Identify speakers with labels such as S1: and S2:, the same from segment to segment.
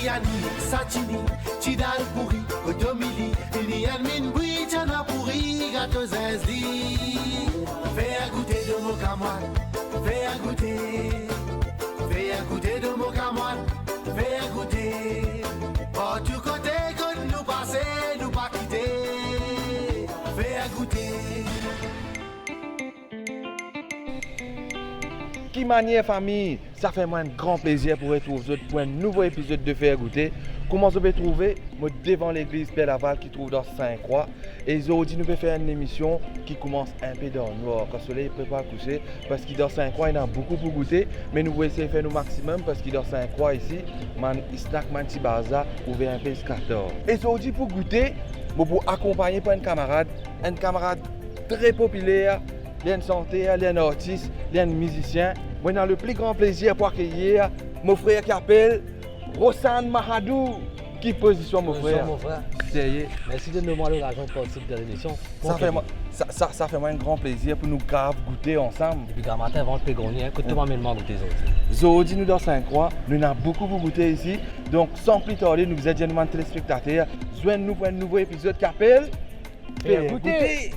S1: Mariani, Satini, Tidal Pourri, Otomili, Lilian Minboui, Tchana Pourri, Gâteau Zazli. Fais goûter de mon camoine, fais goûter. Fais goûter de mon camoine, fais goûter. Oh, tu côté, quand nous passer, nous pas quitter. Fais goûter.
S2: Qui manière famille, ça fait moi un grand plaisir pour retrouver pour un nouveau épisode de Faire Goûter. Comment vous pouvez trouver? Moi devant l'église Père Laval qui trouve dans Saint-Croix. Et aujourd'hui nous pouvons faire une émission qui commence un peu dans le noir quand le soleil ne peut pas coucher. Parce qu'il dans Saint-Croix il y en a beaucoup pour goûter. Mais nous pouvons essayer de faire le maximum parce qu'il dans Saint-Croix ici, il snack Manti Baza ouvert un pescator. Et aujourd'hui pour goûter, pour accompagner par un camarade très populaire. Il y a une santé, il y a un artiste, il y a un musicien. Moi, j'ai le plus grand plaisir pour accueillir mon frère qui appelle Rosan Mahadou. Qui position, mon frère?
S3: Mon frère.
S2: Sérieux.
S3: Merci de nous demander l'occasion de participer à l'émission.
S2: Ça fait moi un grand plaisir pour nous grave goûter ensemble.
S3: Et puis, quand matin, avant de pégonner, écoute-moi, mais demande goûter aujourd'hui.
S2: Aujourd'hui, nous dans Saint-Croix, nous avons beaucoup pour goûter ici. Donc, sans plus tarder, nous vous êtes gentlemen téléspectateurs. Joignez-nous pour un nouveau épisode qui appelle
S3: Faire goûter.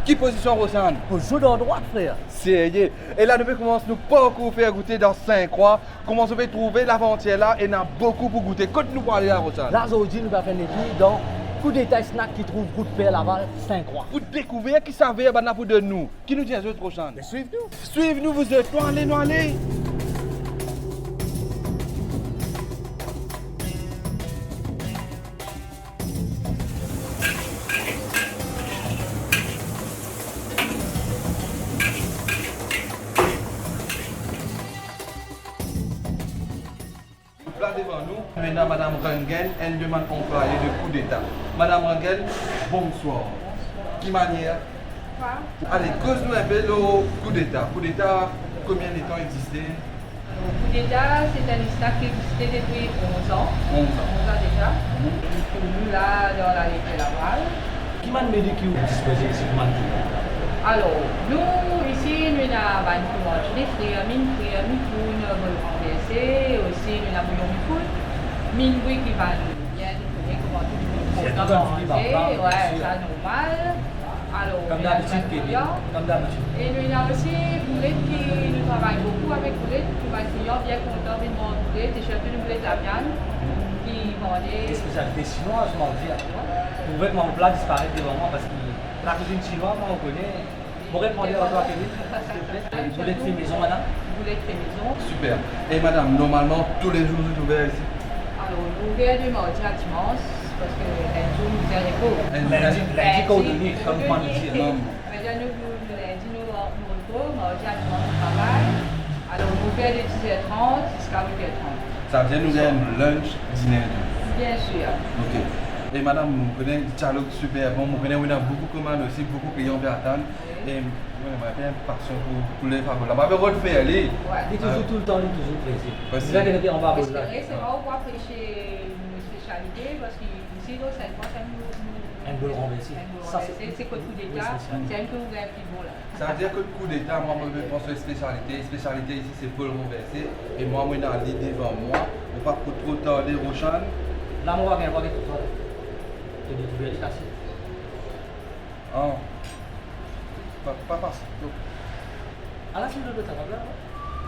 S2: Qui position, Rosan?
S3: Pour jouer dans droite, frère.
S2: Sérieux. Et là, nous commençons nous pas encore faire goûter dans Saint-Croix. Comment on peut trouver l'aventure là et on a beaucoup pour goûter. Quand nous parler là, Rosan?
S3: Là, aujourd'hui, nous allons faire une étude dans coup d'état snack qui trouve route Père Laval, Saint-Croix.
S2: Pour découvrir qui savait pour de nous. Qui nous dit les autres, Rosan?
S3: Mais suivez-nous.
S2: Suivez-nous, vous êtes. Nous allez. Là devant nous, maintenant Madame Rangel, elle demande employé de coup d'état. Madame Rangel, bonsoir. Qui manière? Allez, cause-nous un peu le coup d'état. Coup d'état, combien de temps existait?
S4: Le coup d'état, c'est un snack qui existait depuis 11 ans.
S2: 11 ans.
S4: 11 ans déjà. Nous là, dans la Ligue Laval.
S3: Qui m'a dit que vous disposez ici de mentir?
S4: Alors, nous, ici, nous avons un peu mangé, friamine, poune, bouillon renversé, aussi nous avons bouillon poune, mine qui va bien, comment tout le monde peut manger, ouais, ça normal. Alors,
S3: Comme
S4: il y a
S3: d'habitude,
S4: le
S3: Kevin.
S4: client.
S3: Comme d'habitude.
S4: Et nous, il y a aussi Boulette qui nous travaille beaucoup avec Boulette. Tout le client bien content de demander Boulette et surtout de Boulette la viande qui vendait.
S3: Des spécialités chinoises, je m'en dis. Vous pouvez que mon plat disparaisse devant moi parce que la cuisine chinoise, moi, on connaît. Vous pourrez demander à toi, Kevin, s'il te plaît. Boulette fait maison, madame.
S4: Boulette fait maison.
S2: Super. Et madame, normalement, tous les jours, vous êtes ouvert ici?
S4: Alors, nous ouvrons du mardi à dimanche parce que les jours nous faisons les cours.
S3: Lundi, qu'on dit, comme on dit.
S4: Lundi, nous ouvrons, mardi à dimanche, on travaille. Alors, nous ouvrons de 10h30 jusqu'à 8h30.
S2: Ça veut dire nous avons un lunch, dîner.
S4: Bien sûr.
S2: Ok. Et madame, vous connaissez le dialogue super bon, vous connaissez, on a beaucoup de commandes aussi, beaucoup de clients qui attendent. Et on a bien une passion pour les favoris. Là, on va le faire aller.
S4: Ouais.
S3: Il est toujours tout le temps, il est toujours plaisir.
S2: Parce
S3: Vous avez on va
S4: Parce
S3: vous
S4: que
S3: là.
S4: c'est rare qu'on va prêcher une spécialité parce qu'ici, c'est quoi, c'est
S3: Un bol renversé. Ça,
S4: c'est quoi le coup d'état, c'est un peu ouvert plus bon là.
S2: Ça veut dire que le coup d'état, moi, je pense que spécialité. Spécialité ici, c'est Paul renversé. Et moi, je suis dans l'idée devant moi. On ne va pas trop tarder, Rochane.
S3: Là, on va bien voir tout ça. Et de tout bien cassé.
S2: Ah. Pas parce que.
S3: Ah là, c'est le ça va bien.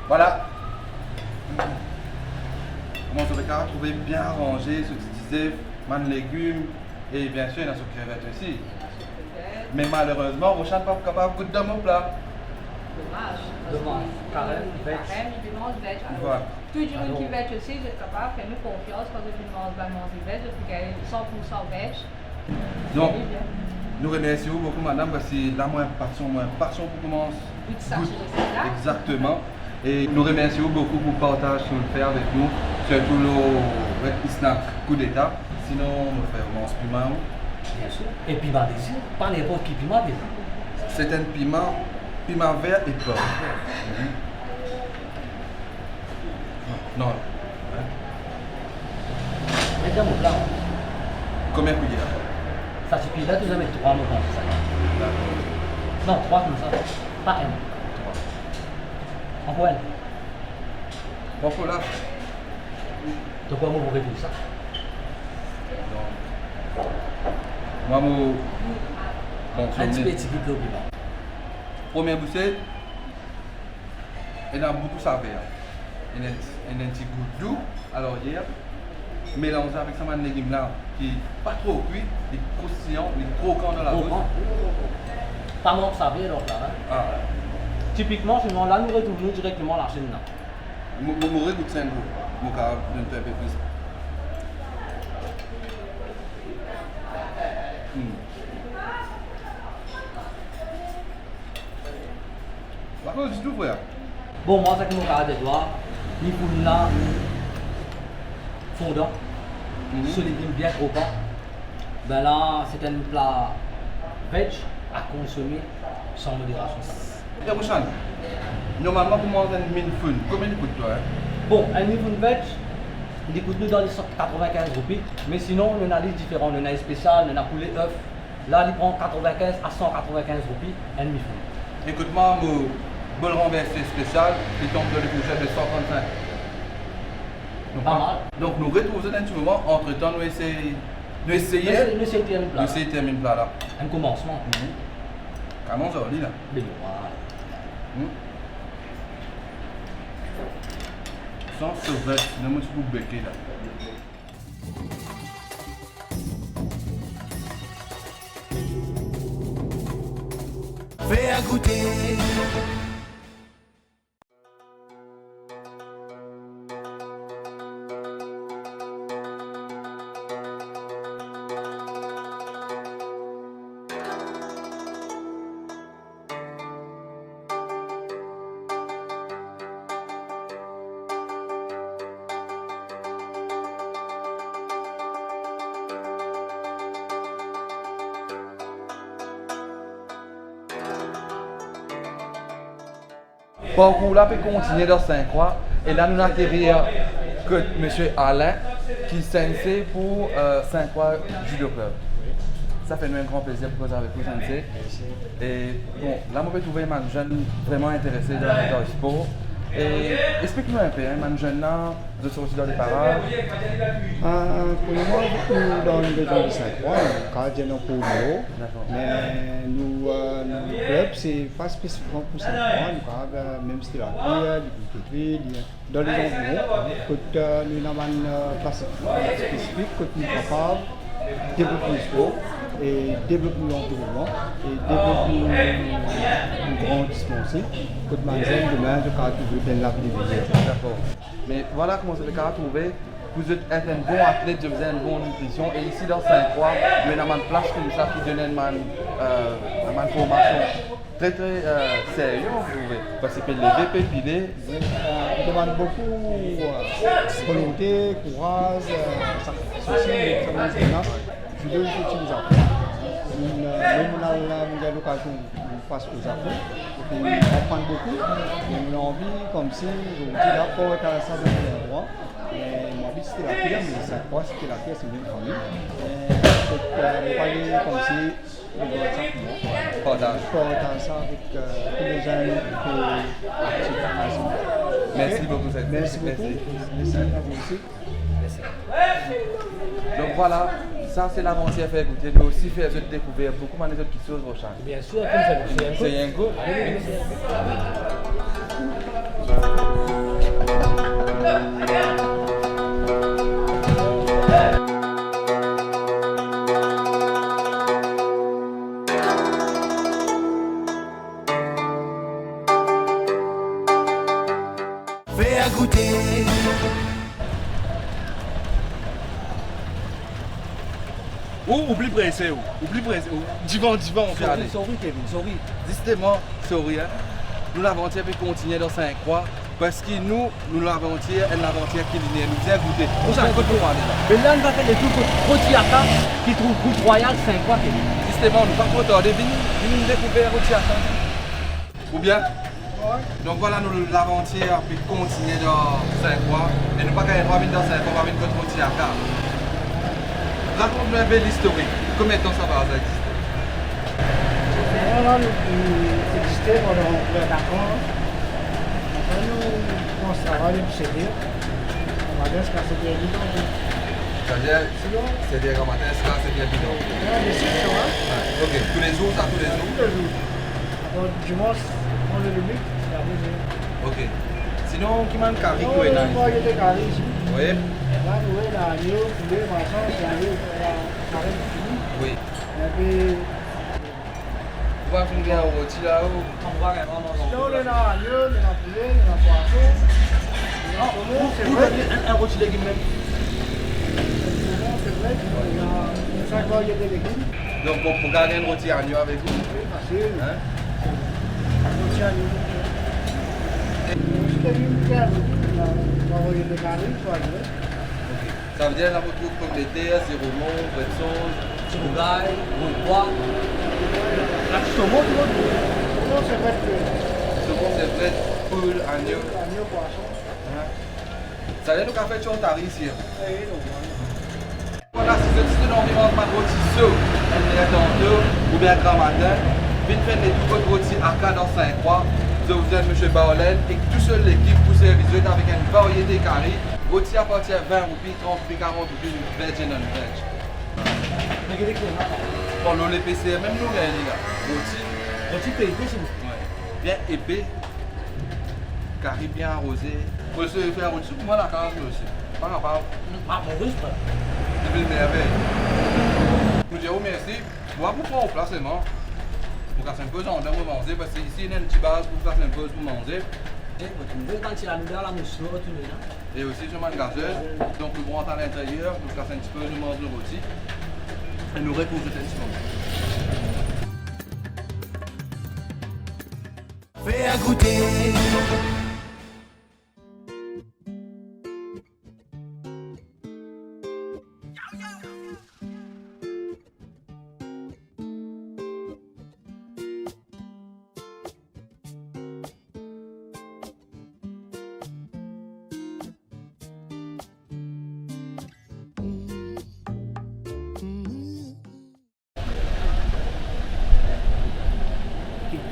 S2: Voilà. Moi, je vais trouver bien rangé ce que tu disais, man légumes. Et bien sûr, il y a ce crevette aussi. Mais malheureusement, Rochane n'est pas capable de goûter dans mon plat.
S4: Dommage.
S3: Carême, veg.
S4: Carême, il mange veg.
S2: Voilà.
S4: Tout le monde qui veg aussi, je suis capable, fais-nous confiance quand tu manges veg, je suis 100% veg.
S2: Donc, nous remercions beaucoup, madame, parce que là, moi, passion pour commencer. Exactement. Et nous remercions beaucoup pour le partage que vous faites avec nous, surtout le snack coup d'état. Sinon, on fait un piment.
S3: Bien sûr. Et piment désir. Pas n'importe qui piment désir.
S2: C'est un piment vert et beurre. Non.
S3: Mais dans mon plat,
S2: Combien de cuillères?
S3: ça suffit. Là, tu dois mettre 3 mots comme ça. Non, 3 comme ça. Pas un. En poêle.
S2: Bon, faut là.
S3: De quoi vous réduire ça?
S2: Moi,
S3: Un petit peu de piment.
S2: première bouchée, il y a beaucoup de saveur. Il y a un petit goût doux à l'arrière, mélangé avec ce légume là qui n'est pas trop cuit, il est croustillant, il est croquant dans la bouche.
S3: Pas mon saveur donc là.
S2: Ah,
S3: Typiquement, sinon là, nous retournons directement la chaîne là.
S2: je mourrai goût de 5 goûts. Je vais un peu plus. Par contre, du tout, frère.
S3: Bon, moi, c'est que mon carré de doigts, ni pour là, fondant, ce légume bien croquant. Ben là, c'est un plat veg à consommer sans modération.
S2: Et Rochane, normalement, pour manger une mine fun, combien il coûte toi?
S3: Bon, un niveau veg, il coûte nous dans les 95 roupies, mais sinon, on a des différents. On a des spéciales, on a poulet œuf. Là, il prend 95 à 195 roupies, un demi-fou.
S2: Écoute-moi, mon bol renversé spécial, il tombe dans les fourchettes de 135. Donc,
S3: Pas mal.
S2: Donc, nous retrouvons dans un petit moment, entre-temps, nous essayons. Nous essayons.
S3: Nous essayons de terminer
S2: Nous essayons de terminer le plat là.
S3: un commencement.
S2: Comment ça, là?
S3: Mais voilà.
S2: Sans sauvette, nous avons un petit peu de béquet là.
S1: Fais à goûter.
S2: Parcours là peut continuer dans Saint-Croix. Et là, nous atterrir que M. Alain, qui est sensei pour Saint-Croix Judo Club. Ça fait nous un grand plaisir de poser avec vous, sensei. Et bon, là, on peut trouver un jeune vraiment intéressé dans le sport. Et explique-nous un peu, hein, man jeune là, vous êtes sorti dans les parages.
S5: Pour le moment, nous dans les régions de Sainte-Croix, nous pour nous. Mais nous, notre club, c'est pas spécifiquement pour Sainte-Croix, nous avons même si la ville, dans les environs, nous avons une place spécifique, que nous sommes capables de développer le sport et développer l'environnement et développer une grande dispensée. Que nous avons demain de trouver de l'avenir.
S2: D'accord. Mais voilà comment c'est le cas à trouver. Vous êtes un bon athlète, vous avez une bonne nutrition. Et ici dans Sainte-Croix, il y a une place comme ça qui donne une formation très sérieuse, vous trouvez. Parce que les VP pilés.
S5: On demande beaucoup volonté, courage, sacrifice aussi, je dois utiliser ça. Nous avons l'occasion de passer aux affaires, et puis apprendre beaucoup. On a envie, comme si, aujourd'hui, là, pour être à ça dans l'endroit. Moi, c'était la pierre, mais ça croit c'était la pierre, c'est une famille. On parler comme si, on doit être ça pour moi. Pour être ça avec tous les jeunes actifs.
S2: Merci beaucoup,
S5: merci beaucoup. Merci à vous aussi.
S2: Donc voilà, ça c'est l'aventure faire goûter, mais aussi faire découvrir beaucoup de petites choses au champ.
S3: Bien sûr, comme ça,
S2: c'est un goût.
S1: Fais à goûter.
S2: Oublie pressé, oublie pressé. Divan, on peut aller.
S3: Sorry, Kevin, sorry.
S2: Justement, sorry, hein. Nous l'aventure peut continuer dans Sainte-Croix parce que nous l'aventure, une aventure qui est nous a goûté. Où ça coûte pour aller là?
S3: Mais là, on va faire des trucs pour Rotiaka qui trouve Route Royale Sainte-Croix, Kevin.
S2: Justement, nous pas trop tarder, venez découvrir Rotiaka. Ou bien? Donc voilà, nous l'aventure puis continuer dans Sainte-Croix. Et nous pas gagner 3 minutes dans Sainte-Croix, on va venir contre Rotiaka. Raconte-nous un peu l'historique. Combien de temps ça va exister?
S5: Il existait pendant 4 ans. Après, nous commençons à avoir une procédure. On va dire que c'est bien bidon.
S2: C'est-à-dire, c'est des matin, c'est bien bidon.
S5: Des sites,
S2: Ok, tous les jours, ça, tous les jours?
S5: Tous les jours. Après, dimanche, on le but, c'est arrivé.
S2: Ok. Sinon, qui manque carré
S5: Non,
S2: qui est là?
S5: il y a des carrés ici.
S2: Oui.
S5: Là, nous voyons l'agneau, poulet, machin, c'est arrivé pour la carré fini.
S2: Oui.
S5: Et puis,
S2: On va finir au rôti là-haut.
S3: On va vraiment dans
S5: sinon, on a l'agneau, on a poulet, on a poisson. On a saumon, c'est vrai.
S3: un rôti légumes même.
S5: Saumon, c'est vrai. Il y a 5 fois, il y a des légumes.
S2: Donc, pour garder un rôti agneau avec vous.
S5: C'est facile.
S2: Hein?
S5: On tient les légumes. Si tu as une pierre, on va envoyer des carrés, tu vas jouer.
S2: Ok. Ça veut dire qu'on retrouve comme les terres, siromon, red sauce.
S3: Tchougaï, Route la saumon, tout le monde.
S5: Non, c'est vrai que
S2: Saumon, c'est vrai, poule, agneau.
S5: l'agneau, poisson.
S2: Ça veut dire qu'on a fait un tari ici.
S5: Et non,
S2: Voilà, si vous êtes dans l'environnement de rôti saut, un meilleur tantôt, ou bien grand matin, vite faire les tout votre rôti à cas dans Sainte-Croix. Vous êtes M. Baolène et toute seule l'équipe pour servir avec une variété carré. Rôti à partir de 20 roupies, 30 roupies, 40 roupies, veg et non-veg. Bon, nous les PCR, même nous, les gars. Rôti.
S3: Rôti PIP, c'est vous.
S2: Ouais. Bien épais. Carré bien arrosé. Pour se faire rôti, pour moi, la case aussi. Pas grave.
S3: Ah, mon russe,
S2: C'est une merveille. Nous disons merci. Moi, pour prendre au placement. Pour casser un peu de temps pour manger, parce que ici il y a une petite base pour casser un peu pour manger. Et aussi sur ma gazeuse, donc nous rentrons à l'intérieur, nous cassons un petit peu, nous mangeons le rôti. Et nous reposons un petit moment.
S1: Fais à goûter.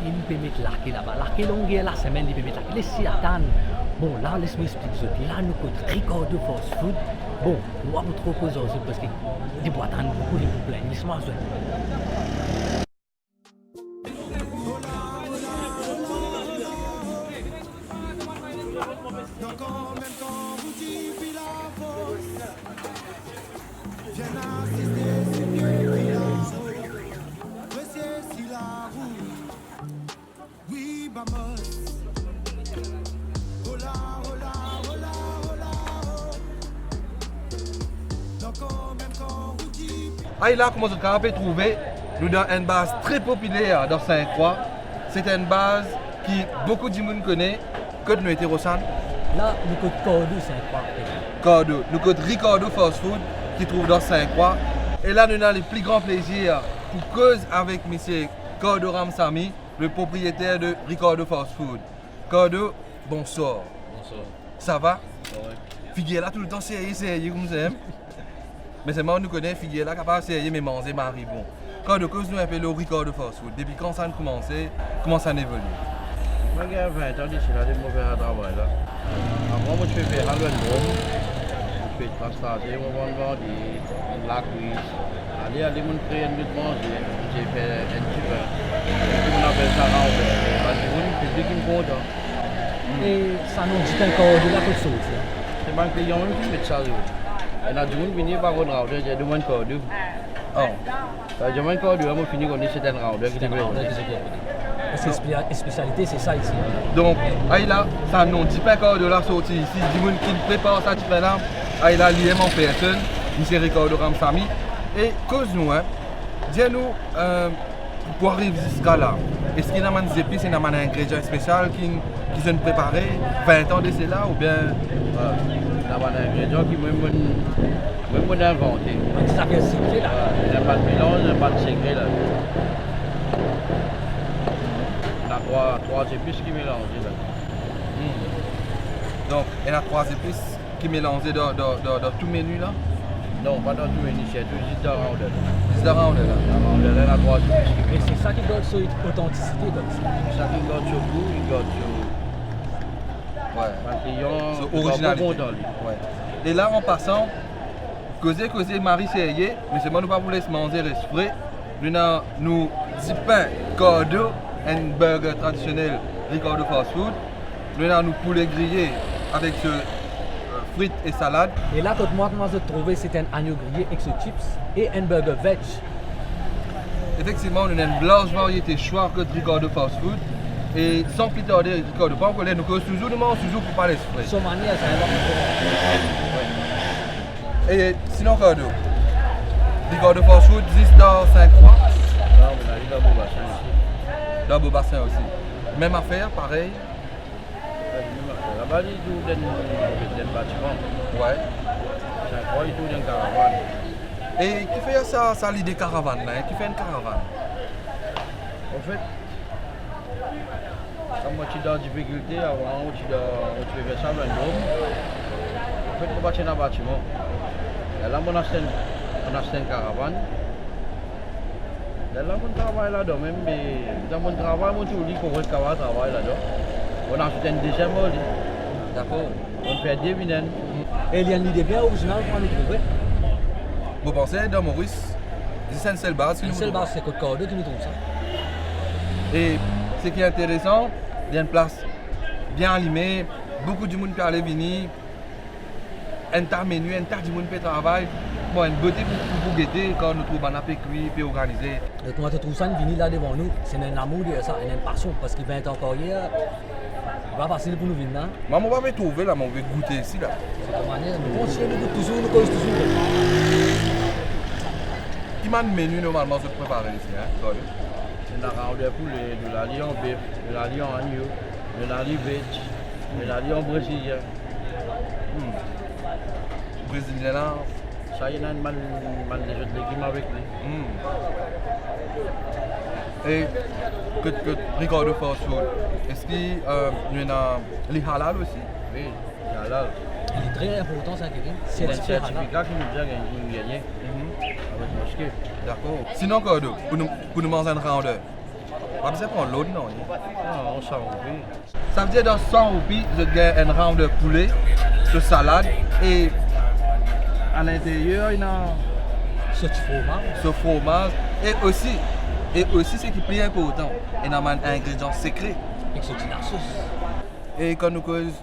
S3: Il peut mettre l'arqué là-bas. L'arqué longue la semaine, il peut mettre l'arqué. Laissez attendre. Bon, là, laisse-moi expliquer. Là, nous côté Ricardo Fast Food. Bon, nous avons trop causé aussi parce que des boîtes en beaucoup de plein. Laisse-moi ça.
S2: Là, comme vous avez trouvé, nous avons une base très populaire dans Saint-Croix. C'est une base qui beaucoup de monde connaît, que nous étions Rosanne.
S3: Là, nous côté Cordo Saint-Croix.
S2: Cordo. Nous côté Ricardo Fast Food qui trouve dans Saint-Croix. Et là, nous avons le plus grand plaisir pour cause avec M. Cordo Ramsamy, le propriétaire de Ricardo Fast Food. Cordo, bonsoir.
S6: Bonsoir.
S2: Ça va?
S6: Ouais.
S2: Figuier là tout le temps, c'est comme ça. Mais c'est moi, nous connaissons Figuier là, capable de essayer, mais manger Marie bon. Quand de cause nous appelons Ricardo Fast Food, depuis quand ça a commencé, comment ça évolue?
S6: Moi, j'ai 20 ans d'ici là, je me fais un travail là. Avant, moi, je fais un Londres, je fais translater, je vais vendre la cuisse. Allez, je fais un peu de manger, j'ai fait un petit peu. On appelle ça renvers. Parce que le public est content.
S3: Et ça nous dit un Cordo là pour sauce.
S6: C'est mon client qui met ça. Et là, du monde vient par un renvers, j'ai demandé Cordo. Oh. Je demande Cordo, on finit qu'on dit c'est un renvers qui est
S3: C'est spécialité, c'est ça ici.
S2: Donc, là, ça nous dit pas Cordo là sorti ici, du monde qui prépare ça, tu fais là. Là, l'IM en personne, M. Ricardo Ramsamy. Et cause nous, dis-nous, pour arriver jusqu'à là, est-ce qu'il y a des épices, il y a des ingrédients spéciaux qui sont préparés 20 ans de cela ou bien
S6: il y a des ingrédients qui m'ont inventé.
S3: Ça fait secret là.
S6: Il n'y a pas de mélange, il n'y a pas de secret là. Il y a trois épices qui mélangent là.
S2: Donc, il y a 3 épices qui mélangées dans tout menu là?
S6: Non, pas dans tout menu, c'est tout juste dans la rondelle.
S2: Juste dans la rondelle là?
S6: La rondelle, il y a 3 épices qui
S3: Et
S6: mélangent.
S3: c'est ça qui donne son authenticité comme ça.
S6: C'est ça qui garde sur goût, il garde sur...
S2: Ouais.
S6: Un client,
S2: So,
S6: il garde
S2: originalité.
S6: pas bon dans lui.
S2: Ouais. Et là, en passant, causer, Marie Serrier, mais c'est moi nous pas vous laisser manger respect. Nous 10 pains Cordo, un burger traditionnel Ricardo Fast Food. Nous avons nous poulet grillé avec ce frites et salade.
S3: Et là, quand moi commence à trouver, c'est un agneau grillé avec ce chips et un burger veg.
S2: Effectivement, nous avons une large variété choix que de Ricardo Fast Food. Et sans plus tarder, Ricardo, pas encore nous cause toujours, nous mangeons toujours pour pas l'esprit.
S3: Son manière, ça va.
S2: Et sinon, Ricardo Fast Food, 10 dans 5 3.
S6: Non, mais là, il a beau bassin ici.
S2: Dans Beaubassin aussi. Même affaire, pareil.
S6: Là-bas, il est tout dans le bâtiment.
S2: Ouais.
S6: C'est incroyable, il est tout dans une caravane.
S2: Et qui fait ça l'idée caravane là? Qui fait une caravane?
S6: En fait, comme moi, je suis dans la difficulté, avant, je faisais ça dans un dôme. En fait, on bâtit un bâtiment. Et là, on a acheté une caravane. Et là, on travaille là-dedans, même, mais dans mon travail, on dit qu'on veut travailler là-dedans. On a acheté un deuxième lit.
S2: D'accord.
S6: On fait des vinaigres.
S3: Et il y a une idée bien originale pour nous trouver.
S2: Vous pensez, dans Maurice, c'est une seule base qui
S3: Une
S2: nous
S3: seule
S2: trouve.
S3: base, c'est Côte Cordo qui nous trouve ça.
S2: Et ce qui est intéressant, il y a une place bien animée, beaucoup de monde peut aller venir, un tas de menus, un tas de monde peut travailler. Bon, une beauté pour vous guetter quand nous trouvons un appel cuit et organisé.
S3: Et comment tu trouves ça, une vinyle là devant nous, c'est un amour de ça, une passion, parce qu'il va être encore hier. C'est pas facile pour nous venir là.
S2: Moi, on va me trouver là, mais on va goûter ici là.
S3: C'est comme manière, nous continuons, nous goûtons toujours, nous causons toujours.
S2: Qui m'a de menu normalement se préparer ici, hein?
S6: C'est la rondelle poulet, de la lion bœuf, de la lion agneau, de la lion veg, de la lion brésilien.
S2: Brésilien là.
S6: Ça, il y a une manne de légumes avec lui.
S2: Et que Ricardo Fast Food, est-ce qu'il y a les halal aussi?
S6: Oui, c'est halal.
S3: Il est très important ça, Kevin.
S6: C'est un
S3: Certifié halal.
S6: certificat qui nous dit qu'il gagne avec mosquée.
S2: D'accord. Sinon, Cordo, pour nous manger un rondeur, Pas besoin de prendre l'autre, non.
S6: Non, 100 roupies.
S2: Ça veut dire dans 100 roupies, vous avez une rampe de poulet, de salade et à l'intérieur, il y a
S3: Ce petit fromage.
S2: ce fromage et aussi ce qui est plus important, il y a un ingrédient secret.
S3: Avec ce petit sauce.
S2: Et quand nous causons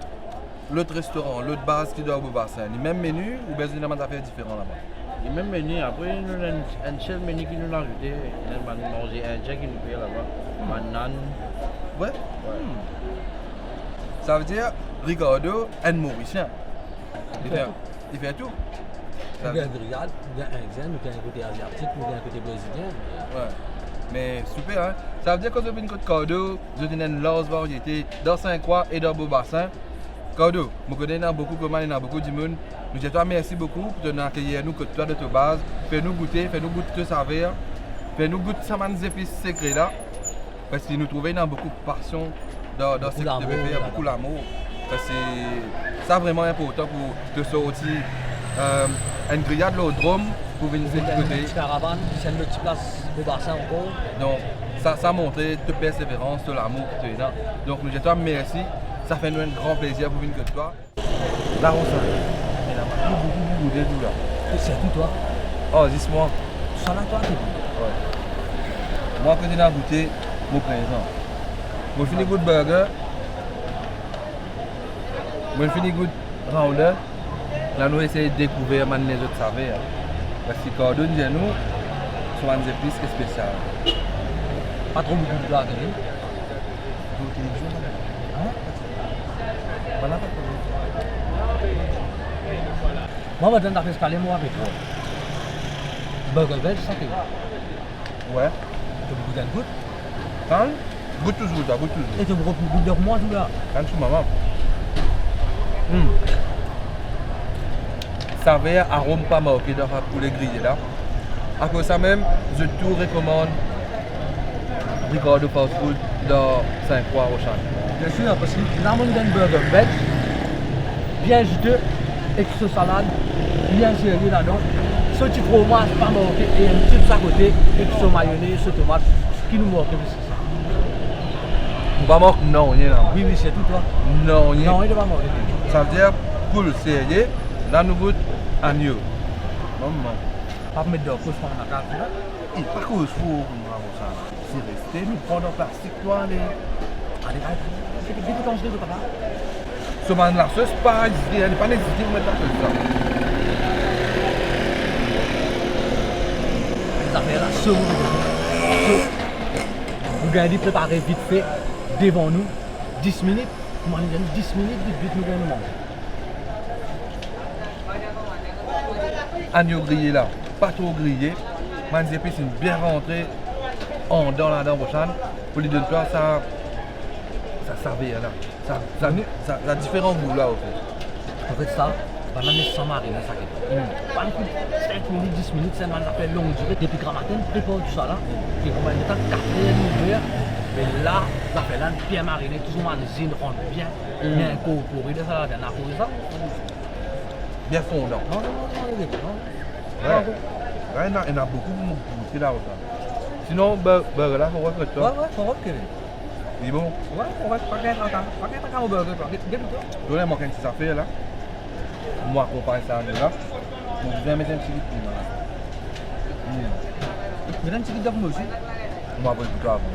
S2: l'autre restaurant, l'autre base qui doit au bassin, le même menu ou bien il y a des affaires différentes là-bas?
S6: Le même menu, après, nous avons un seul menu qui nous a ajouté. Nous avons mangé un jack qui nous paye là-bas. Banane.
S2: Ouais. Ça veut dire Ricardo est mauricien. Il fait tout.
S3: Nous avons un grillade, nous avons un indien, nous avons un côté asiatique, nous avons un côté brésilien.
S2: Ouais. Mais super, hein? Ça veut dire que vous avez une côte Cardo, vous avez une large variété dans Saint-Croix et dans Beaubassin. Cardo, je connais beaucoup comment il y a beaucoup de monde. Nous disons toi merci beaucoup pour nous accueillir nous que toi de ta base. Fais-nous goûter de servir. Fais-nous goûter ça des épices secrets là. Parce que nous trouvons beaucoup de passion dans ce que tu veux faire, beaucoup d'amour. Parce que c'est vraiment important pour te sortir une grillade de l'Audrome pour venir de l'autre côté.
S3: Une petite caravane, c'est une petite place au bassin encore.
S2: Donc ça montre de persévérance, de l'amour que tu es là. Donc nous disons toi merci. Ça fait nous un grand plaisir pour venir que toi. La Rosanne, il y a beaucoup de tout là.
S3: C'est tout toi.
S2: Oh, dis-moi.
S3: Tout ça là, toi, t'es
S2: Ouais. Moi, quand j'ai goûté, mon présent. Moi, je finis goût burger. Moi, je finis goût rounder. Là, nous essayons de découvrir les autres saveurs. Parce que quand on dit nous, sont des épices spéciales.
S3: pas trop beaucoup de plats à donner.
S2: Voilà.
S3: Moi, je vais donner la escalier, moi, avec toi. Burger belge, ça fait.
S2: Ouais.
S3: Tu goûtes un goût.
S2: Quand goûte toujours, goûte toujours.
S3: Et tu goûtes de moi, tout là.
S2: Quand tu maman. Ça avait un arôme pas marqué dans le poulet grillé là. À cause de ça même, je tout recommande Ricardo Fast Food dans Saint-Croix au Champ.
S3: Bien sûr, parce que nous avons un burger belge, bien juteux, avec ce salade, bien serré là-dedans. Ce petit fromage pas marqué et un petit à côté, et ce mayonnaise, ce tomate, ce qui nous manque, c'est ça.
S2: On va manquer non, il y a là.
S3: Oui, oui, c'est tout toi.
S2: Non, il y a.
S3: Non, il ne va pas manquer.
S2: Ça veut dire poule serré, là nous goûte agneau. Maman.
S3: Pas mettre de couche pendant la carte là.
S2: Et pas cause fou comme ça. C'est resté, nous prenons en plastique toi allez.
S3: Allez, c'est que dès que tu manges de papa.
S2: Ce man la sauce pas existé, elle n'est pas existée pour mettre la sauce là.
S3: Les affaires là, ce vous gardez préparé vite fait devant nous, 10 minutes. Moi, 10 minutes, vite nous allons manger.
S2: Agneau grillé là, pas trop grillé. Man les épices sont bien rentrées dans la dent prochaine. Pour lui donner toi ça savait là. Ça a différents goûts là au fait.
S3: En fait ça, banane sans marine, ça fait. Pas un coup, 5 minutes, 10 minutes, c'est un appel longue durée. Depuis grand matin, prépare tout ça là. Et on va mettre 4e ouvert. Mais là, ça fait là, bien mariné, toujours manzine, rentre bien, bien incorporé. Ça là, bien apporté ça.
S2: Bien fondant.
S3: Non.
S2: Ouais, il y en a beaucoup pour goûter là aussi. Sinon, burger là, on va faire toi.
S3: Ouais, faut reculer.
S2: Il est bon.
S3: Ouais, on va pas gagner un burger.
S2: Je vais manquer une petite affaire là. Moi, comparer ça à là. Donc, je vais mettre un petit peu de là.
S3: Mais un petit peu d'avoine aussi.
S2: Moi, après, plutôt avant.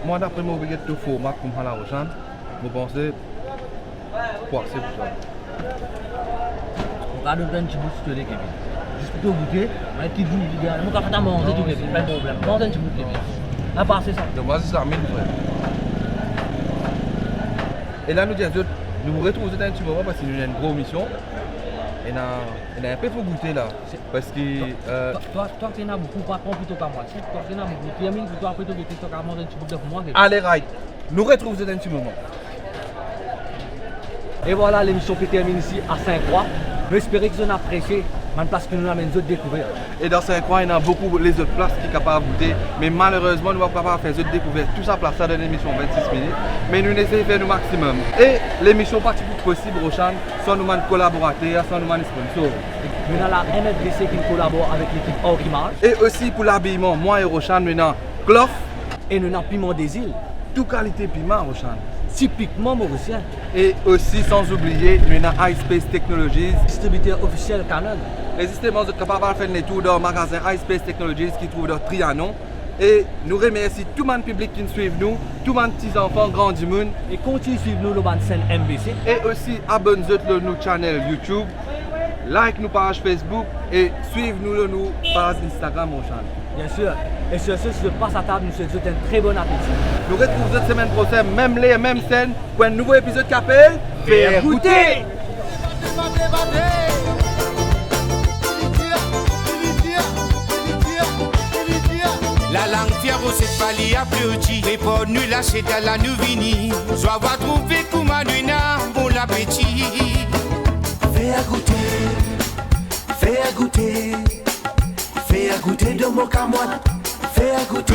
S2: Moi, d'après mon obligé de format comme à la Rochane, je pensais quoi c'est pour ça.
S3: On va donner un petit bout de Kevin. Juste pour te goûter, un petit bout de gars. On va faire manger tout Kevin, pas de problème. Mange un petit bout de Kevin. À part c'est ça.
S2: Donc, moi, c'est ça, mille frères. Et là, nous disons, nous nous retrouvons dans un petit moment parce qu'il y a une grosse mission. Il y a un peu pour goûter là. Parce que.
S3: Toi, tu en as beaucoup, pas plutôt qu'à moi. Toi, tu en as beaucoup. Puis, Amine, toi, après, tu as mangé un petit bout de moi.
S2: Allez, right. Nous retrouvons dans un petit moment.
S3: Et voilà, l'émission qui termine ici à Saint-Croix. J'espère que vous avez apprécié une place que nous amène d'autres découvertes.
S2: Et dans Saint-Croix, il y a beaucoup les autres places qui sont capables de goûter. Mais malheureusement, nous ne sommes pas capables de faire d'autres découvertes. Tout ça place ça dans l'émission 26 minutes. Mais nous essayons de faire le maximum. Et l'émission pas possible, Roshan, sans nous collaborer, sans nous sponsors.
S3: Nous avons la MFDC qui collabore avec l'équipe Orkimage.
S2: Et aussi pour l'habillement, moi et Roshan, nous avons Clough.
S3: Et nous avons Piment des Îles.
S2: Toute qualité piment, Roshan.
S3: Typiquement mauricien.
S2: Et aussi, sans oublier, nous avons iSpace Technologies.
S3: Distributeur officiel Canon.
S2: Résistement, vous êtes capable de faire les tours dans le magasin iSpace Technologies qui trouve dans Trianon. Et nous remercions tout le monde public qui nous suit, nous, tout le monde petits enfants, grands du monde.
S3: Et continuez de suivre nous le scène MBC.
S2: Et aussi, abonnez-vous à notre channel YouTube, like nos pages Facebook et suivez-nous sur nos pages Instagram, mon channel.
S3: Bien sûr. Et sur ce, si je passe à table, nous souhaitons un très bon appétit.
S2: Nous retrouvons cette semaine prochaine, même les mêmes scènes, pour un nouveau épisode qui s'appelle
S3: Faire goûter.
S1: La langue fière au cette pali a petit. Les ports nous lâcher dans la nouvini. Soit va trouver Koumanuna, bon l'appétit. Fais goûter, fais goûter. Fais goûter de mon camoine. Fais goûter.